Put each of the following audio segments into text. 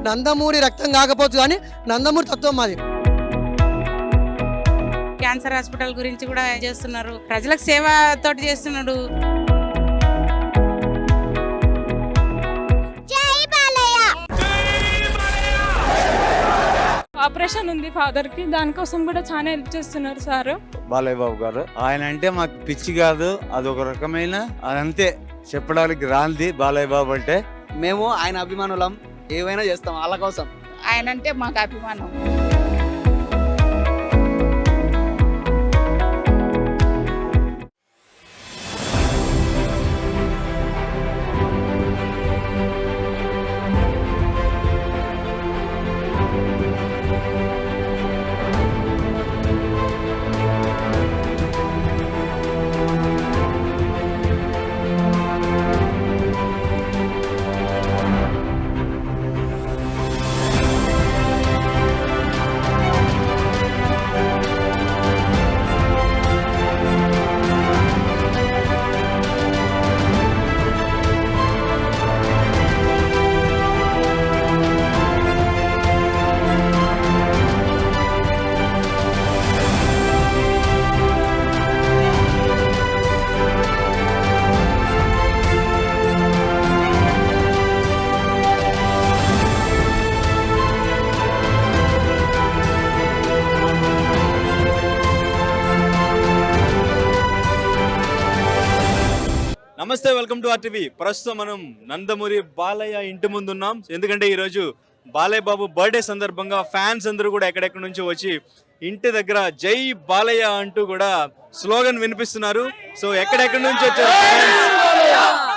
నందమూరి రక్తం కాకపోవచ్చు కానీ నందమూరి తత్వం మాది. క్యాన్సర్ హాస్పిటల్ గురించి కూడా చేస్తున్నారు, ప్రజలకు సేవ తోటి చేస్తున్నాడు. ఆపరేషన్ ఉంది ఫాదర్ కి, దానికోసం కూడా చాలా హెల్ప్ చేస్తున్నారు సార్. బాలయ్య బాబు గారు ఆయన అంటే మాకు పిచ్చి కాదు, అదొక రకమైన అదంతే చెప్పడానికి రాంది. బాలయ్య బాబు అంటే మేము ఆయన అభిమానులం, ఏవైనా చేస్తాం వాళ్ళ కోసం. ఆయన అంటే మాకు అభిమానం. నమస్తే, వెల్కమ్ టు ఆర్టీవీ. ప్రస్తుతం మనం నందమూరి బాలయ్య ఇంటి ముందు ఉన్నాం. ఎందుకంటే ఈరోజు బాలయ్య బాబు బర్త్డే సందర్భంగా ఫ్యాన్స్ అందరూ కూడా ఎక్కడెక్కడి నుంచి వచ్చి ఇంటి దగ్గర జై బాలయ్య అంటూ కూడా స్లోగన్ వినిపిస్తున్నారు. సో ఎక్కడెక్కడి నుంచి వచ్చారు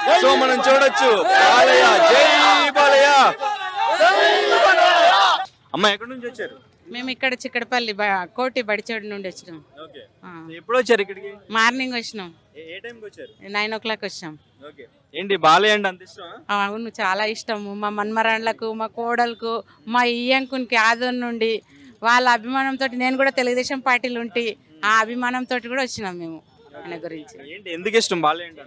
ఫ్యాన్స్, సో మనం చూడొచ్చు బాలయ్య జై బాలయ్య. అమ్మ ఎక్కడి నుంచి వచ్చారు? మేము ఇక్కడ చిక్కడపల్లి కోటి బడిచేడు నుండి వచ్చినాం. ఓకే, ఎప్పుడు వచ్చారు ఇక్కడికి? మార్నింగ్ వచ్చినాం, ఏ టైంకి వచ్చారు? 9 o'clock వచ్చాం. ఓకే, ఏంటి బాలయ్య అంటే అంత ఇష్టమా? అవును, చాలా ఇష్టము. మా మన్మరాళ్ళకు, మా కోడలకు, మా ఇయ్యంకునికి ఆదోన్ నుండి వాళ్ళ అభిమానంతో నేను కూడా తెలుగుదేశం పార్టీలు ఉంటే ఆ అభిమానంతో కూడా వచ్చినాం మేము ఆయన గురించి. ఏంటి ఎందుకు ఇష్టం బాలయ్య అంటే?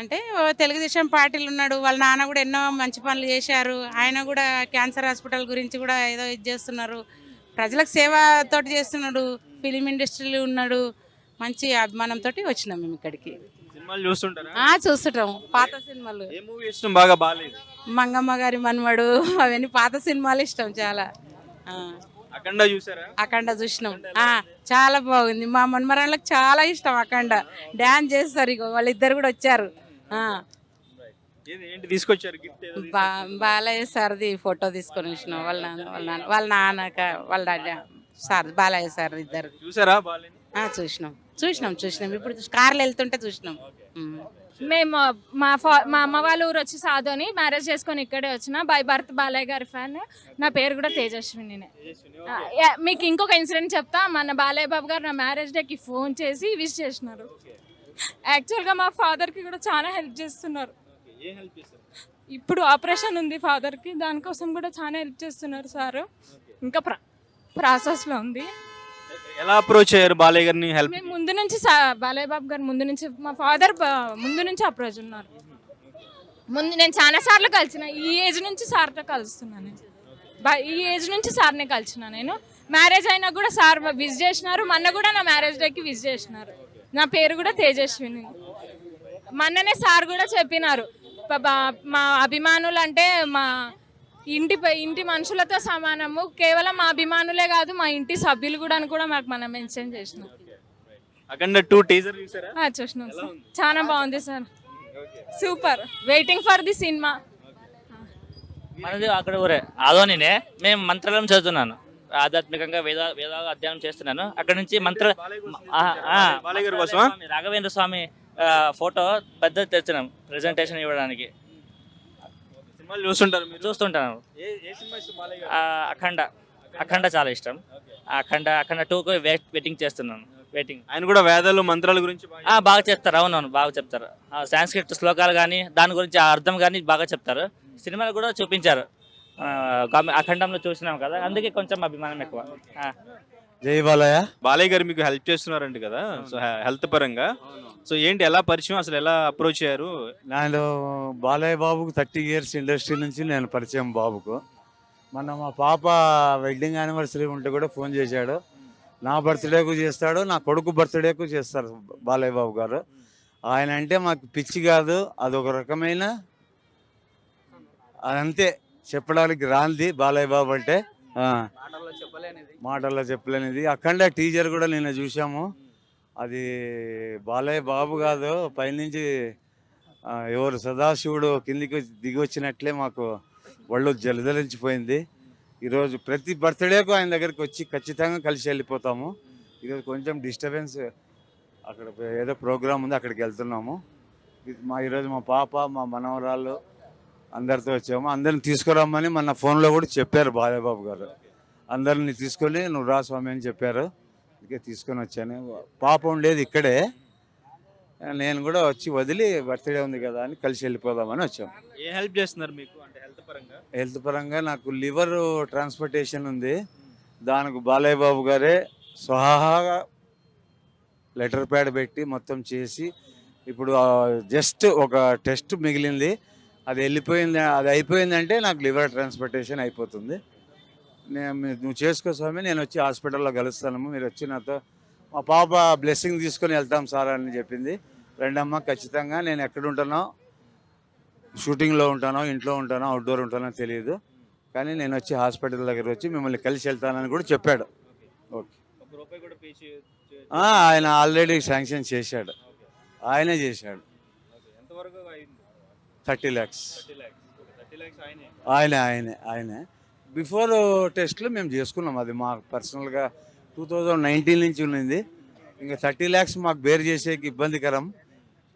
అంటే తెలుగుదేశం పార్టీలు ఉన్నాడు, వాళ్ళ నాన్న కూడా ఎన్నో మంచి పనులు చేశారు. ఆయన కూడా క్యాన్సర్ హాస్పిటల్ గురించి కూడా ఏదో ఇది చేస్తున్నారు, ప్రజలకు సేవ తోటి చేస్తున్నాడు. ఫిలిం ఇండస్ట్రీలో ఉన్నాడు, మంచి అభిమానంతో వచ్చినాం మేము ఇక్కడికి. సినిమాలు చూస్తుంటారా? చూస్తుంటాం, పాత సినిమాలు. ఏ మూవీ ఇష్టం బాగా బాలయ్య? మంగమ్మ గారి మన్మడు, అవన్నీ పాత సినిమాలు ఇష్టం చాలా. అఖండ చూసారా? అఖండ చూసినాం, చాలా బాగుంది. మా మన్మరాళ్ళకి చాలా ఇష్టం అఖండ. డ్యాన్స్ చేస్తారు, ఇక వాళ్ళిద్దరు కూడా వచ్చారు. ఏంటి తీసుకొచ్చారు గిఫ్ట్? బాలయ్య సార్ది ఫోటో తీసుకొని వచ్చినాం. వాళ్ళ నాన్న సార్ బాలయ్య సార్ ఇద్దరు. చూసారా బాలయ్య? చూసినాం ఇప్పుడు కార్లో వెళ్తుంటే చూసినాం. మేము మా అమ్మ వాళ్ళ ఊరు వచ్చి సాధుని మ్యారేజ్ చేసుకొని ఇక్కడే వచ్చిన. బై బర్త్ బాలయ్య గారి ఫ్యాన్. నా పేరు కూడా తేజస్వినినే. మీకు ఇంకొక ఇన్సిడెంట్ చెప్తా. మన బాలయ్య బాబు గారు నా మ్యారేజ్ డేకి ఫోన్ చేసి విష్ చేసినారు. యాక్చువల్గా మా ఫాదర్కి కూడా చాలా హెల్ప్ చేస్తున్నారు. ఇప్పుడు ఆపరేషన్ ఉంది ఫాదర్కి, దానికోసం కూడా చాలా హెల్ప్ చేస్తున్నారు సార్. ఇంకా ప్రాసెస్లో ఉంది. ఎలా అప్రోచ్ అయ్యారు బాలయ్య గారిని? హెల్ప్ మేము ముందు నుంచి బాలయ్య బాబు గారు ముందు నుంచి, మా ఫాదర్ ముందు నుంచి అప్రోచ్ ఉన్నారు. నేను చాలా సార్లు కలిసిన, ఈ ఏజ్ నుంచి సార్తో కలుస్తున్నాను. ఈ ఏజ్ నుంచి సార్నే కలిసిన. నేను మ్యారేజ్ అయినా కూడా సార్ విజ్ చేసినారు. మొన్న కూడా నా మ్యారేజ్ డేకి విజ్ చేసినారు. నా పేరు కూడా తేజస్విని. మొన్ననే సార్ కూడా చెప్పినారు, మా అభిమానులు అంటే మా ఇంటి మనుషులతో సమానము, కేవలం మా అభిమానులే కాదు మా ఇంటి సభ్యులు కూడా అని కూడా మనం మెన్షన్ చేసినాం. అఖండ 2 టీజర్ చూసారా? చూసినాం సార్, చాలా బాగుంది sir, super. Waiting for the cinema. మనది అక్కడ ఊరే ఆదోనినే. మేము మంత్రాలయం చదువుతున్నాను, ఆధ్యాత్మికంగా వేదాలు అధ్యయనం చేస్తున్నాను. అక్కడ నుంచి రాఘవేంద్ర స్వామి ఫోటో పెద్ద తెచ్చినాం ప్రెజెంటేషన్ ఇవ్వడానికి. చూస్తుంటాను. అఖండ చాలా ఇష్టం. అఖండ 2 వెయిటింగ్ చేస్తున్నాను. ఆయన కూడా వేదాలు మంత్రాల గురించి బాగా చెప్తారు. అవునవును, బాగా చెప్తారు. సాంస్క్రిట్ శ్లోకాలు కానీ దాని గురించి అర్థం కానీ బాగా చెప్తారు. సినిమాలు కూడా చూపించారు, అఖండంలో చూసినాం కదా, అందుకే కొంచెం అభిమానం ఎక్కువ. జై బాలయ్య. బాలయ్య గారు మీకు హెల్ప్ చేస్తున్నారంట కదా, సో హెల్త్ పరంగా. సో ఏంటి, ఎలా పరిచయం, అసలు ఎలా అప్రోచ్ అయ్యారు? నేను బాలయ్య బాబుకు 30 years ఇండస్ట్రీ నుంచి నేను పరిచయం బాబుకు. మొన్న మా పాప వెడ్డింగ్ యానివర్సరీ ఉంటే కూడా ఫోన్ చేశాడు. నా బర్త్డేకు చేస్తాడు, నా కొడుకు బర్త్డేకు చేస్తారు బాలయ్య బాబు గారు. ఆయన అంటే మాకు పిచ్చి కాదు, అదొక రకమైన అదంతే చెప్పడానికి రాంది బాలయ్య బాబు అంటే. మాటల్లో చెప్పలేనిది. మాటల్లో చెప్పలేనిది. అఖండ టీజర్ కూడా నిన్న చూసాము. అది బాలయ్య బాబు కాదు, పైనుంచి ఎవరు సదాశివుడు కిందికి దిగి వచ్చినట్లే మాకు ఒళ్ళు జలదలించిపోయింది. ఈరోజు ప్రతి బర్త్డేకు ఆయన దగ్గరికి వచ్చి ఖచ్చితంగా కలిసి వెళ్ళిపోతాము. ఈరోజు కొంచెం డిస్టర్బెన్స్, అక్కడ ఏదో ప్రోగ్రామ్ ఉంది, అక్కడికి వెళ్తున్నాము. ఈరోజు మా పాప, మా మనవరాళ్ళు అందరితో వచ్చాము. అందరిని తీసుకురమ్మని మన ఫోన్లో కూడా చెప్పారు బాలయ్య బాబు గారు. అందరిని తీసుకొని నువ్వు రా స్వామి అని చెప్పారు. అందుకే తీసుకొని వచ్చాను. పాప ఉండేది ఇక్కడే, నేను కూడా వచ్చి వదిలి బర్త్డే ఉంది కదా అని కలిసి వెళ్ళిపోదామని వచ్చాము. ఏ హెల్ప్ చేస్తున్నారు మీకు అంటే హెల్త్ పరంగా? హెల్త్ పరంగా నాకు లివర్ ట్రాన్స్ప్లాంటేషన్ ఉంది. దానికి బాలయ్య బాబు గారే స్వహాగా లెటర్ ప్యాడ్ పెట్టి మొత్తం చేసి, ఇప్పుడు జస్ట్ ఒక టెస్ట్ మిగిలింది, అది వెళ్ళిపోయింది. అది అయిపోయిందంటే నాకు లివర్ ట్రాన్స్ప్లాంటేషన్ అయిపోతుంది. నువ్వు చేసుకో స్వామి, నేను వచ్చి హాస్పిటల్లో కలుస్తాను, మీరు వచ్చి నాతో మా పాప బ్లెస్సింగ్ తీసుకొని వెళ్తాం సార్ అని చెప్పింది. రెండమ్మ ఖచ్చితంగా నేను ఎక్కడ ఉంటానో, షూటింగ్లో ఉంటానో, ఇంట్లో ఉంటానో, అవుట్డోర్ ఉంటానో తెలియదు, కానీ నేను వచ్చి హాస్పిటల్ దగ్గర వచ్చి మిమ్మల్ని కలిసి వెళ్తానని కూడా చెప్పాడు. ఓకే, ఆయన ఆల్రెడీ శాంక్షన్ చేశాడు, ఆయనే చేశాడు. 30 lakhs ఆయనే బిఫోర్ టెస్ట్లో మేము చేసుకున్నాం. అది మా పర్సనల్గా 2019 నుంచి ఉన్నది. ఇంకా 30 lakhs మాకు బేర్ చేసేకి ఇబ్బందికరం.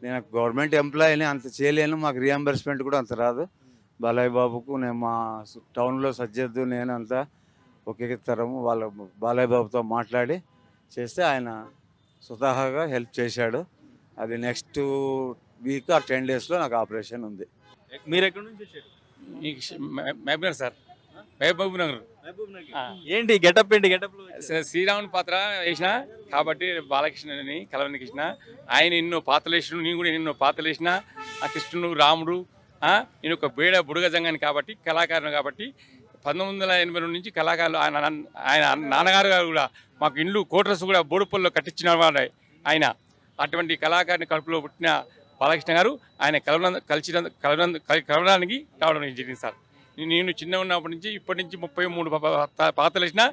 నేను గవర్నమెంట్ ఎంప్లాయీని, అంత చేయలేను, మాకు రియంబర్స్మెంట్ కూడా అంత రాదు. బాలయ్య బాబుకు నేను మా టౌన్లో సజ్జద్దు నేను అంతా ఒకే తరము వాళ్ళ బాలయ్య బాబుతో మాట్లాడి చేస్తే ఆయన స్వతహాగా హెల్ప్ చేశాడు. అది నెక్స్ట్ వీక్ ఆ 10 daysలో నాకు ఆపరేషన్ ఉంది. మీరు ఎక్కడి నుంచి వచ్చారు? మహబూబ్ నగర్ సార్, మహబూబ్ నగర్. ఏంటి గెటప్, ఏంటి గెటప్? శ్రీరాముని పాత్ర వేసిన కాబట్టి బాలకృష్ణని కలవని కృష్ణ, ఆయన ఎన్నో పాత్రలు వేసిన, నేను కూడా ఎన్నో పాత్రలు వేసిన. ఆ కృష్ణుడు, రాముడు, నేను ఒక బుడగ జంగాని కాబట్టి కళాకారుని కాబట్టి 1982 నుంచి కళాకారులు. ఆయన నాన్నగారు కూడా మాకు ఇండ్లు కోటరస్ కూడా బోడుపల్లిలో కట్టించిన వాడు ఆయన. అటువంటి కళాకారుని కడుపులో పుట్టిన బాలకృష్ణ గారు ఆయన కలవడానికి రావడం జరిగింది సార్. నేను చిన్న ఉన్నప్పటి నుంచి ఇప్పటి నుంచి 33 పాత్రలు వేసిన,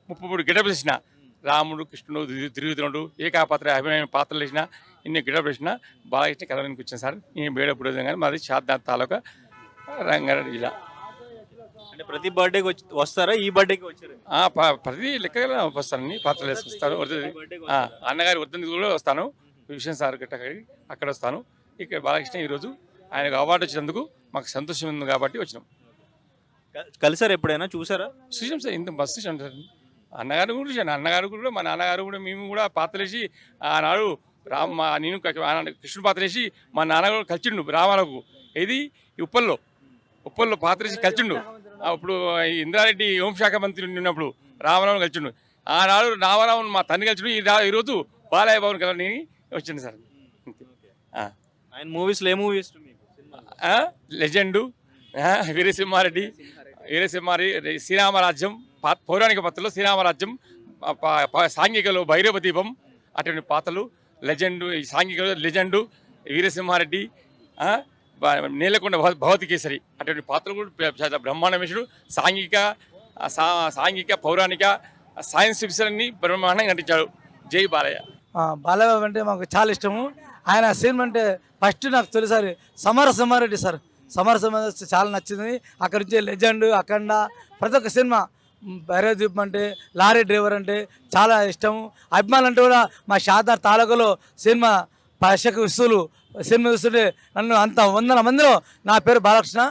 33 గెటప్లు వేసిన. రాముడు, కృష్ణుడు, దుర్యోధనుడు, ఏకాపాత్ర అభినయ పాత్రలు వేసిన, ఇన్ని గెటప్లు వేసిన. బాలకృష్ణ కలవడానికి వచ్చాను సార్. నేను బేడప్పుడు కానీ మాది షాద్దార్ తాలూకా, రంగారెడ్డి జిల్లా. అంటే ప్రతి బర్త్డేకి వస్తారా? ఈ బర్త్డేకి వచ్చారు? ప్రతి లెక్కగా వస్తానండి, పాత్రలు వేసుకొస్తాను. అన్నగారి వద్దని కూడా వస్తాను, విషయం సార్ గట్టకి అక్కడ వస్తాను. ఇక్కడ బాలకృష్ణ ఈరోజు ఆయనకు అవార్డు వచ్చినందుకు మాకు సంతోషం ఉంది కాబట్టి వచ్చినాం. కలిసారు ఎప్పుడైనా? చూసారా? చూసాం సార్, ఇంత మస్తు చూసాం సార్. అన్నగారు కూడా చూసాను. అన్నగారు కూడా, మా నాన్నగారు కూడా, మేము కూడా పాత్రలేసి ఆనాడు నేను కృష్ణుడు పాత్రలేసి మా నాన్నగారు కలిసిండు రామాలకు. ఇది ఉప్పల్లో పాత్రలేసి కలిసిండు. ఇప్పుడు ఇంద్రారెడ్డి హోంశాఖ మంత్రి ఉన్నప్పుడు రామారావుని కలిసిండు. ఆనాడు రామారావుని మా తండ్రి కలిసిండు. ఈరోజు బాలయ్య బాబుని కలని వచ్చింది సార్. ఆయన మూవీస్లో ఏ మూవీ ఇష్టం మీకు? లెజెండు, వీరసింహారెడ్డి, శ్రీరామరాజ్యం, పౌరాణిక పాత్రలో శ్రీరామరాజ్యం, సాంఘికలో భైరవ దీపం, అటువంటి పాత్రలు. లెజెండు, సాంఘికలో లెజెండు, వీరసింహారెడ్డి, నీలకొండ భగవతి కేసరి, అటువంటి పాత్రలు కూడా బ్రహ్మాండ వేషుడు. సాంఘిక, పౌరాణిక, సైన్స్ ఫిక్షన్ బ్రహ్మాండంగా నటించాడు. జై బాలయ్య. బాలయ్య బాబు అంటే మాకు చాలా ఇష్టము. ఆయన సినిమా అంటే ఫస్ట్ నాకు తొలిసారి సమరసింహారెడ్డి సార్, సమరసింహారెడ్డి చాలా నచ్చింది. అక్కడి నుంచి లెజెండ్, అఖండ, ప్రతి ఒక్క సినిమా, భైరవ దీపం అంటే, లారీ డ్రైవర్ అంటే చాలా ఇష్టము. అభిమానులు అంటే కూడా మా షాదార్ తాలూకాలో సినిమా పశక విస్తులు సినిమా చూస్తుంటే నన్ను అంత 100 మందిలో నా పేరు బాలకృష్ణ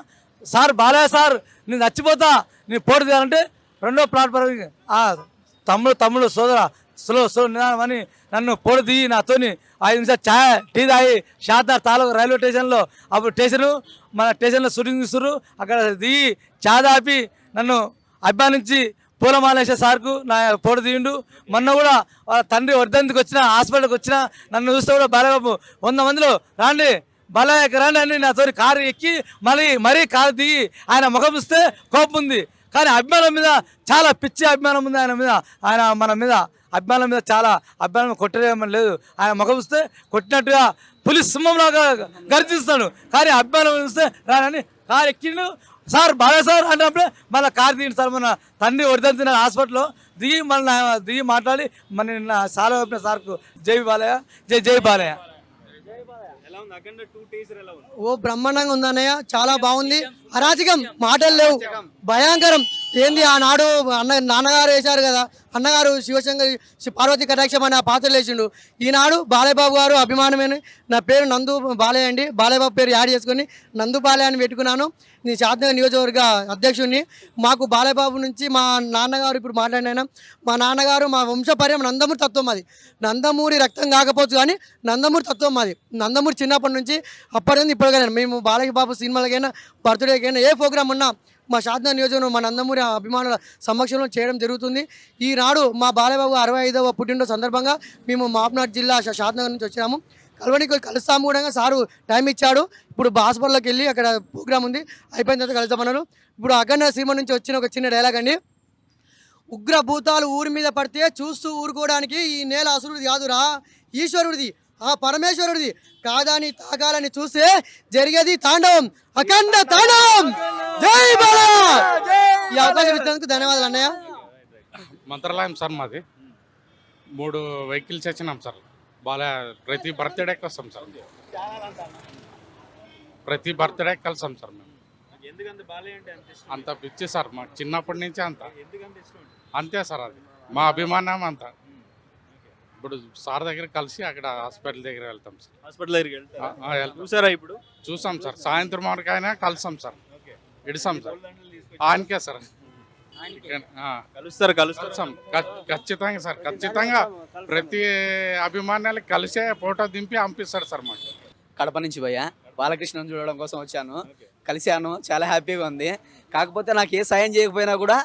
సార్, బాలయ్య సార్ నేను చచ్చిపోతా, నేను పోటీ చేయాలంటే 2వ ప్లాట్ఫామ్ తమ్ముడు సోదర స్లో నిదానమని నన్ను పోటీ దిగి నాతోని 5 నిమిషాలు ఛాయ్ టీ తాగి షాదార్ తాలూకా రైల్వే స్టేషన్లో, అప్పుడు మన స్టేషన్లో షూటింగ్ తీస్తున్నారు, అక్కడ దిగి ఛాయ్ తాపి నన్ను అభిమానించి పూలమాలేసే సార్కు నా పోటీ దిగిండు. మొన్న కూడా వాళ్ళ తండ్రి వర్ధంతికి వచ్చిన, హాస్పిటల్కి వచ్చిన, నన్ను చూస్తే కూడా బాలయ్యబాబు 100 మందిలో రాండి బాలయ్యకి రండి అని నాతో కారు ఎక్కి మరీ కారు దిగి ఆయన ముఖం చూస్తే కోపం ఉంది. కానీ అభిమానం మీద చాలా పిచ్చి అభిమానం ఉంది ఆయన మీద. ఆయన మన మీద అభిమానం మీద చాలా అభిమానం, కొట్టలేమని లేదు. ఆయన ముఖం చూస్తే కొట్టినట్టుగా పులిస్ సింహంలాగా గర్జిస్తాడు. కానీ అభిమానం చూస్తే రానని కారు ఎక్కిండు. సార్ బాగా సార్ అన్నప్పుడే మళ్ళీ కారు దిగింది సార్. మన తండ్రి ఒడిదంతిన హాస్పిటల్లో దిగి మాట్లాడి మన నిన్న సార్ చెప్పిన సార్కు జై బాలయ్య, జై జై బాలయ్య. ఎలా ఉంది అఖండ 2 టీజర్ ఎలా ఉంది? ఓ బ్రహ్మాండంగా ఉందన్నయ్య, చాలా బాగుంది. అరాచకం, మాటలు లేవు, భయంకరం. ఏంది ఆనాడు నాన్నగారు వేశారు కదా, అన్నగారు శివశంకర్ పార్వతి కటాక్షం అనే ఆ పాత్రలు వేసిండు. ఈనాడు బాలయ్య బాబు గారు అభిమానమైన నా పేరు నందు బాలయ్య అండి. బాలయ్య బాబు పేరు యాడ్ చేసుకొని నందు బాలయ్య అని పెట్టుకున్నాను. నీ శాతనగర్ నియోజకవర్గ అధ్యక్షుడిని. మాకు బాలయ్య బాబు నుంచి మా నాన్నగారు ఇప్పుడు మాట్లాడిన మా నాన్నగారు మా వంశపర్యం నందమూరి తత్వం అది. నందమూరి రక్తం కాకపోవచ్చు కానీ నందమూరి తత్వం అది. నందమూరి చిన్నప్పటి నుంచి అప్పటి నుంచి ఇప్పటికైనా మేము బాలయ్య బాబు సినిమాలకైనా బర్త్డేకైనా ఏ ప్రోగ్రామ్ ఉన్నా మా శాతనగర్ నియోజకవర్గం మా నందమూరి అభిమానుల సమక్షంలో చేయడం జరుగుతుంది. ఈనాడు మా బాలయ్య బాబు 65వ పుట్టినరోజు సందర్భంగా మేము మాప్నాడ్ జిల్లా శాతనగర్ నుంచి వచ్చినాము. కలవనికి కలుస్తాము కూడా. సారు టైం ఇచ్చాడు. ఇప్పుడు హాస్పిటల్లోకి వెళ్ళి అక్కడ ప్రోగ్రామ్ ఉంది, అయిపోయిన తర్వాత కలుస్తామన్నారు. ఇప్పుడు అఖండ సినిమా నుంచి వచ్చిన ఒక చిన్న డైలాగ్ అండి. ఉగ్ర భూతాలు ఊరి మీద పడితే చూస్తూ ఊరుకోవడానికి ఈ నేల అసురుడిది కాదురా, ఈశ్వరుడిది, ఆ పరమేశ్వరుడిది. కాదాని తాగాలని చూస్తే జరిగేది తాండవం, అఖండ తాండవం. జై బాలయ్య. ఈ అవకాశం ఇచ్చినందుకు ధన్యవాదాలు అన్నయ్య. మంత్రాలయం సార్ మాది. 3 వెహికల్స్ వచ్చినాం సార్. ప్రతి బర్త్డేకి వస్తాం సార్. ప్రతి బర్త్డేకి కలిసాం సార్ మేము. ఎందుకంత బాలయ్య అంటే అంత ఇష్టం? అంత పిచ్చి సార్ మాకు చిన్నప్పటి నుంచి అంత ఎందుకంత ఇష్టం? అంతే సార్, అది మా అభిమానం అంత. ఇప్పుడు సార్ దగ్గర కలిసి అక్కడ హాస్పిటల్ దగ్గర వెళ్తాం సార్. హాస్పిటల్ దగ్గరికి వెళ్తారా? వెళ్తాం. చూసారా ఇప్పుడు? చూసాం సార్. సాయంత్రం వరకు అయినా కలిసాం సార్, ఇడిసాం సార్. ఆయనకే సార్ కలుస్తారు కలిసాం ఖచ్చితంగా సార్. ఖచ్చితంగా ప్రతి అభిమానులకి కలిసే ఫోటో దింపి పంపిస్తాడు సార్ మాకు. కడప నుంచి పోయా బాలకృష్ణను చూడడం కోసం వచ్చాను. కలిశాను, చాలా హ్యాపీగా ఉంది. కాకపోతే నాకు ఏ సాయం చేయకపోయినా కూడా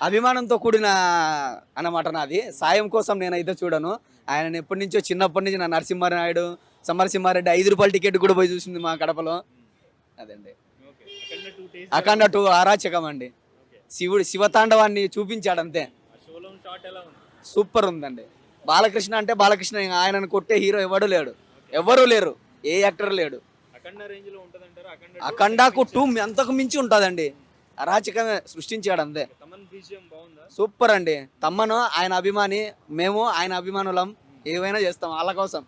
అభిమానంతో కూడిన అన్నమాట నాది. సాయం కోసం నేనైతే చూడను. ఆయన ఎప్పటి నుంచో చిన్నప్పటి నుంచి నా నరసింహారాయుడు, సమరసింహారెడ్డి 5 రూపాయల టికెట్ కూడా పోయి చూసింది మా కడపలో. అదండి అఖండ 2 అరాచకం అండి. శివతాండవాన్ని చూపించాడు అంతే. సూపర్ ఉందండి. బాలకృష్ణ అంటే బాలకృష్ణ, ఆయనను కొట్టే హీరో ఎవరు లేరు, ఏ యాక్టర్ లేడు. అఖండకు 2 అంతకు మించి ఉంటుందండి. అరాచకమే సృష్టించాడు అంతే. సూపర్ అండి. తమ్మను ఆయన అభిమాని, మేము ఆయన అభిమానులం. ఏవైనా చేస్తాం వాళ్ళ కోసం.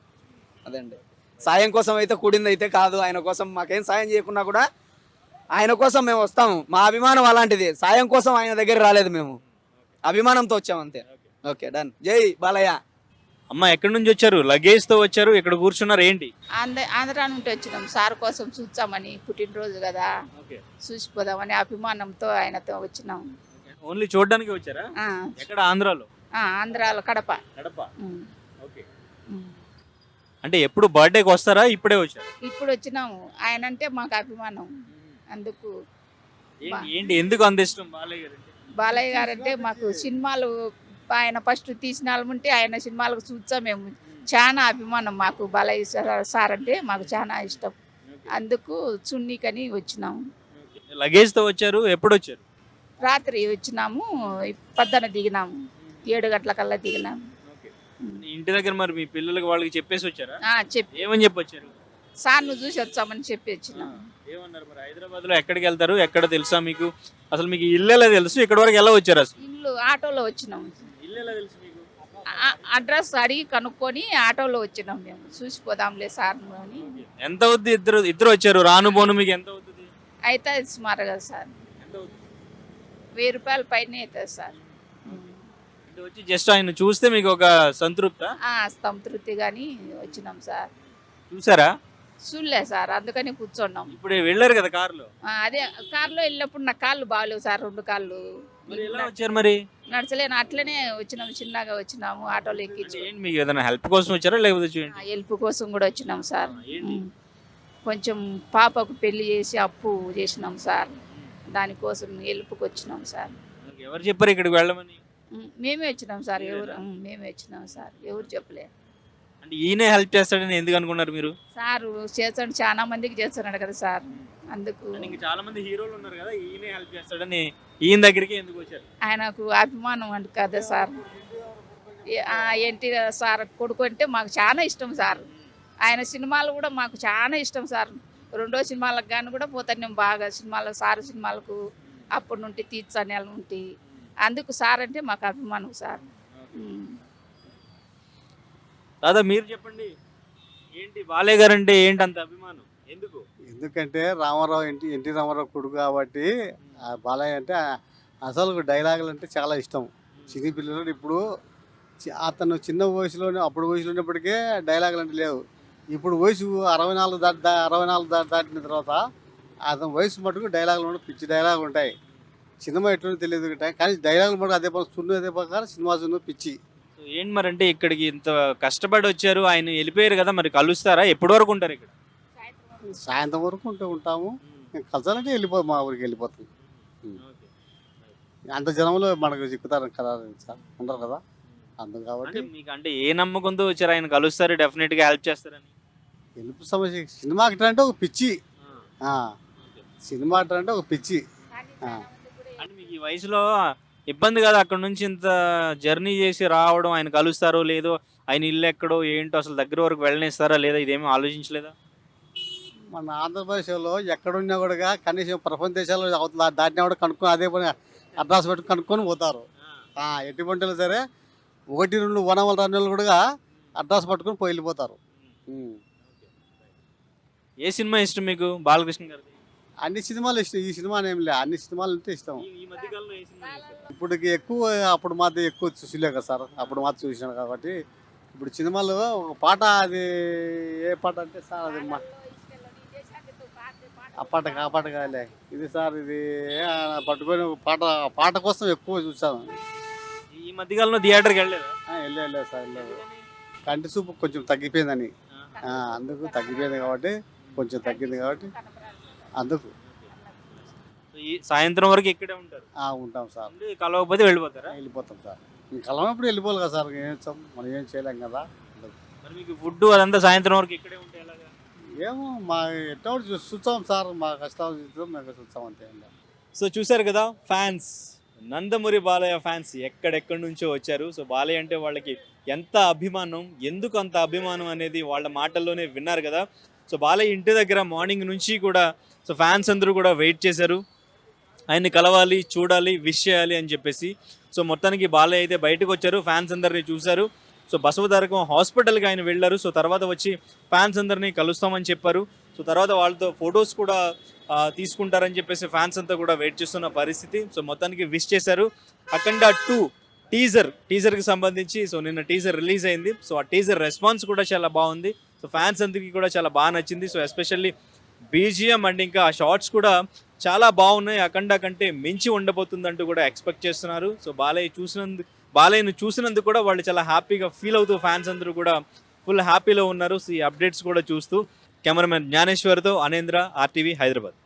అదండి, సాయం కోసం అయితే కూడింది అయితే కాదు. ఆయన కోసం మాకేం సాయం చేయకున్నా కూడా ఆయన కోసం మేము వస్తాము. మా అభిమానం అలాంటిది. సాయం కోసం ఆయన దగ్గర రాలేదు, మేము అభిమానంతో వచ్చాము అంతే. Okay, done. జై బాలయ్య. అమ్మ ఎక్కడి నుంచి వచ్చారు? లగేజ్ తో వచ్చారు, ఇక్కడ కూర్చున్నారు ఏంటి? ఆంధ్రా నుండి వచ్చినాం. సార్ కోసం చూచామని, పుట్టినరోజు కదా చూసిపోదామని అభిమానంతో ఆయనతో వచ్చినాం. ఓన్లీ చూడడానికి వచ్చారా? ఎక్కడ? ఆంధ్రాలో? ఆంధ్రాలో కడప. ఓకే. అంటే ఎప్పుడు బర్త్డేకి వస్తారా? ఇప్పుడే వచ్చారు? ఇప్పుడు వచ్చినాము. ఆయన అంటే మాకు అభిమానం. అందుకు ఏంటి ఎందుకు అంత ఇష్టం బాలయ్య గారు అంటే మాకు సినిమాలు ఆయన ఫస్ట్ తీసిన ఉంటే ఆయన సినిమాలకు చూసాం మేము. చాలా అభిమానం మాకు. బాలయ్య సార్ అంటే మాకు చాలా ఇష్టం. అందుకు చున్నీకని వచ్చినాము. లగేజ్ తో వచ్చారు? ఎప్పుడు వచ్చారు? రాత్రి వచ్చినాము, పొద్దున దిగినాము. 7 గంటలకల్లా దిగినాము. ఇంటి దగ్గర మరి మీ పిల్లలకి వాళ్ళకి చెప్పేసి వచ్చారా? చెప్పి ఏమని చెప్పొచ్చారు? సార్ను చూసి వచ్చామని చెప్పి వచ్చినాము. ఏమన్నారు మరి? హైదరాబాద్ లో ఎక్కడికి వెళ్తారు? ఎక్కడ తెలుసా మీకు? అసలు మీకు ఇల్లు ఎలా తెలుసు? ఇక్కడ వరకు ఎలా వచ్చారు? అసలు ఇల్లు ఆటోలో వచ్చినాము. ఇల్లు ఎలా తెలుసు మీకు? అడ్రస్ అడిగి కనుక్కొని ఆటోలో వచ్చినాం మేము. చూసిపోదాంలే సార్ అని. ఎంత అవుద్ది? ఇద్దరు వచ్చారు. రాను పోను మీకు ఎంత అవుతుంది? అయితే సుమారు కదా సార్, 1000 రూపాయల పైన అవుతుంది సార్. వచ్చి జస్ట్ ఆయన చూస్తే మీకు ఒక సంతృప్తి గాని వచ్చినాం సార్. చూసారా? చూడలే సార్, అందుకని కూర్చున్నాం. ఇప్పుడు వెళ్ళారు కదా కారులో? అదే కారులో వెళ్ళినప్పుడు నా కాళ్ళు బాగాలేవు సార్, 2 కాళ్ళు. ఎలా వచ్చారు మరి? నడచలేను, అట్లనే వచ్చినాము. చిన్నగా వచ్చినాము, ఆటోలో ఎక్కించి. మీకు ఏదైనా హెల్ప్ కోసం వచ్చారా లేకపోతే హెల్ప్ కోసం కూడా వచ్చినాం సార్. కొంచెం పాపకు పెళ్లి చేసి అప్పు చేసినాం సార్, దానికోసం హెల్ప్కి వచ్చినాం సార్. ఎవరు చెప్పారు ఇక్కడికి వెళ్ళమని? మేమే వచ్చినాం సార్. మేమే వచ్చినాం సార్, ఎవరు చెప్పలే. అంటే ఈయనే హెల్ప్ చేస్తాడని ఎందుకు అనుకున్నారు మీరు? సార్ చేస్తాడు, చాలా మందికి చేస్తున్నాడు కదా సార్, అందుకు ఇంకా చాలా మంది హీరోలు ఉన్నారు కదా, ఈయనే హెల్ప్ చేస్తాడని ఈయన దగ్గరికి ఎందుకు వచ్చారు? ఆయనకు అభిమానం అంట కదా సార్. ఏంటి సార్ కొడుకు అంటే మాకు చాలా ఇష్టం సార్. ఆయన సినిమాలు కూడా మాకు చాలా ఇష్టం సార్. రెండో సినిమాలకు కానీ కూడా పోతాను నేను బాగా సినిమాలు, సార్ సినిమాలకు అప్పటి నుండి తీర్చనేల నుండి. అందుకు సార్ అంటే మాకు అభిమానం సార్. దాదా మీరు చెప్పండి, ఏంటి బాలయ్య గారు అంటే ఏంటి అంత అభిమానం, ఎందుకు? ఎందుకంటే రామారావు ఎన్టీ రామారావు కొడుకు కాబట్టి ఆ బాలయ్య అంటే అసలు డైలాగులు అంటే చాలా ఇష్టం. చిన్న పిల్లలు ఇప్పుడు అతను చిన్న వయసులోనే అప్పుడు వయసులో ఉన్నప్పటికే డైలాగులు అంటే లేవు. ఇప్పుడు వయసు 64 దాటిన తర్వాత అతని వయసు మటుకు డైలాగులు పిచ్చి డైలాగులు ఉంటాయి. సినిమా ఎట్లుందో తెలియదు కానీ డైలాగులు మటుకు అదే సున్ను అదే ప్రకారం సినిమా సున్ను పిచ్చి. ఏంటి మరి అంటే ఇక్కడికి ఇంత కష్టపడి వచ్చారు, ఆయన వెళ్ళిపోయారు కదా, మరి కలుస్తారా? ఎప్పటి వరకు ఉంటారు ఇక్కడ? సాయంత్రం వరకు ఉంటాము. కలిసాలంటే మా ఊరికి వెళ్ళిపోతాం. అంత జనంలో మనకు చిక్కుతారు కదా సార్, ఉండరు కదా, అందుకు కాబట్టి. మీకు అంటే ఏ నమ్మకంతో వచ్చారు ఆయన కలుస్తారు, డెఫినెట్ గా హెల్ప్ చేస్తారని? గెలుపు సమస్య సినిమా యాక్టర్ అంటే ఒక పిచ్చి. సినిమా యాక్టర్ అంటే ఒక పిచ్చి. అంటే మీకు ఈ వయసులో ఇబ్బంది కదా అక్కడ నుంచి ఇంత జర్నీ చేసి రావడం, ఆయన కలుస్తారో లేదో, ఆయన ఇల్లు ఎక్కడో ఏంటో అసలు దగ్గర వరకు వెళ్ళనిస్తారా లేదా, ఇదేమీ ఆలోచించలేదా? మన ఆంధ్రప్రదేశ్లో ఎక్కడున్నా కూడా కనీసం ప్రపంచ దేశాల్లో అవతల దాటినా కూడా కనుక్కొని అదే పని అడ్రస్ పెట్టుకుని కనుక్కొని పోతారు. ఎటువంటి సరే 1-2 వనవల 2 నెలలు కూడా అడ్రస్ పట్టుకొని పోయి వెళ్ళిపోతారు. ఏ సినిమా ఇష్టం మీకు బాలకృష్ణ గారు? అన్ని సినిమాలు ఇష్టం. ఈ సినిమా ఏం లే, అన్ని సినిమాలు అంటే ఇష్టం. ఈ మధ్య కాలంలో ఏ సినిమా ఇష్టం? ఇప్పటికి ఎక్కువ, అప్పుడు మాత్రం ఎక్కువ చూసిలే కదా సార్, అప్పుడు మాత్రం చూసినాను కాబట్టి. ఇప్పుడు సినిమాలు ఒక పాట, అది ఏ పాట అంటే సార్ అది ఆ పాట కాలే ఇది సార్, ఇది పట్టుకొని పాట కోసం ఎక్కువ చూసాను. ఈ మధ్యకాలంలో థియేటర్కి వెళ్ళలేదు? వెళ్ళలేదు సార్, వెళ్ళలేదు. కంటి చూపు కొంచెం తగ్గిపోయిందని, అందుకు తగ్గిపోయింది కాబట్టి, కొంచెం తగ్గింది కాబట్టి అందుకు. ఈ సాయంత్రం వరకు ఇక్కడే ఉంటారు? ఉంటాం సార్. కలవకపోతే వెళ్ళిపోతారా? వెళ్ళిపోతాం సార్. కలవనప్పుడు వెళ్ళిపోవాలి కదా సార్, ఏం చేస్తాం, మనం ఏం చేయలేం కదా. మరి మీకు ఫుడ్ అదంతా సాయంత్రం వరకు ఇక్కడే ఉంటే ఎలాగా? ఏమో మా ఎట్లా చూస్తాం సార్, మా కష్టాలు చూస్తాం, మేము చూస్తాం అంతే. సో చూసారు కదా ఫ్యాన్స్, నందమూరి బాలయ్య ఫ్యాన్స్ ఎక్కడెక్కడి నుంచో వచ్చారు. సో బాలయ్య అంటే వాళ్ళకి ఎంత అభిమానం, ఎందుకు అంత అభిమానం అనేది వాళ్ళ మాటల్లోనే విన్నారు కదా. సో బాలయ్య ఇంటి దగ్గర మార్నింగ్ నుంచి కూడా సో ఫ్యాన్స్ అందరూ కూడా వెయిట్ చేశారు, ఆయన్ని కలవాలి, చూడాలి, విష్ చేయాలి అని చెప్పేసి. సో మొత్తానికి బాలయ్య అయితే బయటకు వచ్చారు, ఫ్యాన్స్ అందరినీ చూశారు. సో బసవతారకం హాస్పిటల్కి ఆయన వెళ్ళారు. సో తర్వాత వచ్చి ఫ్యాన్స్ అందరినీ కలుస్తామని చెప్పారు. సో తర్వాత వాళ్ళతో ఫొటోస్ కూడా తీసుకుంటారని చెప్పేసి ఫ్యాన్స్ అంతా కూడా వెయిట్ చేస్తున్న పరిస్థితి. సో మొత్తానికి విష్ చేశారు. అఖండ 2 టీజర్కి సంబంధించి సో నిన్న టీజర్ రిలీజ్ అయింది. సో ఆ టీజర్ రెస్పాన్స్ కూడా చాలా బాగుంది. సో ఫ్యాన్స్ అందరికీ కూడా చాలా బాగా నచ్చింది. సో ఎస్పెషల్లీ బీజిఎం అండ్ ఇంకా ఆ షార్ట్స్ కూడా చాలా బాగున్నాయి, అఖండ కంటే మించి ఉండబోతుందంటూ కూడా ఎక్స్పెక్ట్ చేస్తున్నారు. సో బాలయ్యను చూసినందుకు కూడా వాళ్ళు చాలా హ్యాపీగా ఫీల్ అవుతూ ఫ్యాన్స్ అందరూ కూడా ఫుల్ హ్యాపీలో ఉన్నారు. సో ఈ అప్డేట్స్ కూడా చూస్తూ కెమెరామెన్ జ్ఞానేశ్వర్తో అనేంద్ర, RTV, హైదరాబాద్.